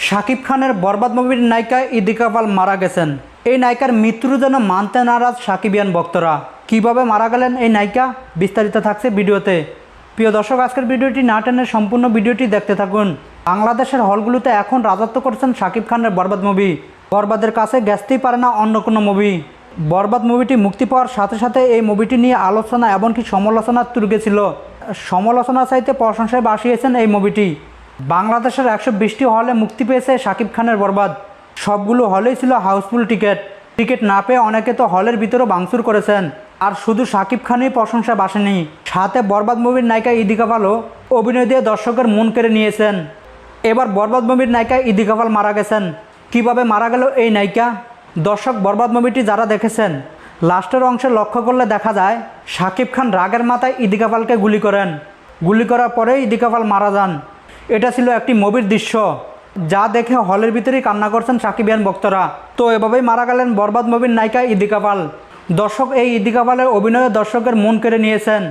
শাকিব খানের বরবাদ মুভির নায়িকা ইদিকা পাল মারা গেছেন। এই নায়িকার মৃত্যুর যেন মানতে নারাজ সাকিবিয়ান ভক্তরা। কিভাবে মারা গেলেন এই নায়িকা, বিস্তারিত থাকছে ভিডিওতে। প্রিয় দর্শক, আজকের ভিডিওটি না টেনে সম্পূর্ণ ভিডিওটি দেখতে থাকুন। বাংলাদেশের হলগুলোতে এখন রাজত্ব করছেন শাকিব খানের বরবাদ মুভি। বরবাদের কাছে গেছতেই পারে না অন্য কোনো মুভি। বরবাদ মুভিটি মুক্তি পাওয়ার সাথে সাথে এই মুভিটি নিয়ে আলোচনা এমনকি সমালোচনার তুর্গে ছিল। সমালোচনা চাইতে প্রশংসায় বাসিয়েছেন এই মুভিটি। বাংলাদেশের 120টি হলে মুক্তি পেয়েছে শাকিব খানের বরবাদ। সবগুলো হলেই ছিল হাউসফুল টিকিট না পেয়ে অনেকে তো হলের ভিতরেও ভাঙচুর করেছেন। আর শুধু শাকিব খানই প্রশংসা বাসেনি, সাথে বরবাদ মুভির নায়িকা ইদিকা পালও অভিনয় দিয়ে দর্শকের মন কেড়ে নিয়েছেন। এবার বরবাদ মুভির নায়িকা ইদিকা পাল মারা গেছেন। কিভাবে মারা গেল এই নায়িকা? দর্শক, বরবাদ মুভিটি যারা দেখেছেন, লাস্টের অংশে লক্ষ্য করলে দেখা যায় শাকিব খান রাগের মাথায় ইদিকা পালকে গুলি করেন। গুলি করার পরেই ইদিকা পাল মারা যান। এটা ছিল একটি মুভির দৃশ্য, যা দেখে হলের ভিতরেই কান্না করছেন সাকিবিয়ান ভক্তরা। তো এভাবেই মারা গেলেন বরবাদ মুভির নায়িকা ইদিকা পাল। দর্শক, এই ইদিকা পালের অভিনয়ে দর্শকের মন কেড়ে নিয়েছেন।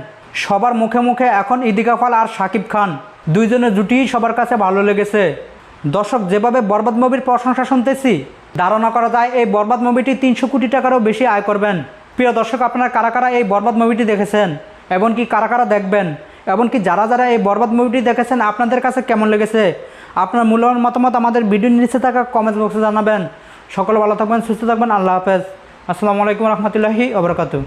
সবার মুখে মুখে এখন ইদিকা পাল আর শাকিব খান দুইজনের জুটিই সবার কাছে ভালো লেগেছে। দর্শক, যেভাবে বরবাদ মুভির প্রশংসা শুনতেছি, ধারণা করা যায় এই বরবাদ মুভিটি 300 কোটি টাকারও বেশি আয় করবেন। প্রিয় দর্শক, আপনারা কারা কারা এই বরবাদ মুভিটি দেখেছেন, এমনকি কারা কারা দেখবেন, এমনকি যারা যারা এই বরবাদ মুভিটি দেখেছেন আপনাদের কাছে কেমন লেগেছে, আপনার মূল্যবান মতামত আমাদের ভিডিওর নিচে থাকা কমেন্ট বক্সে জানাবেন। সকলে ভালো থাকবেন, সুস্থ থাকবেন। আল্লাহ হাফেজ। আসসালামু আলাইকুম রহমতুল্লাহি ওয়া বারাকাতুহু।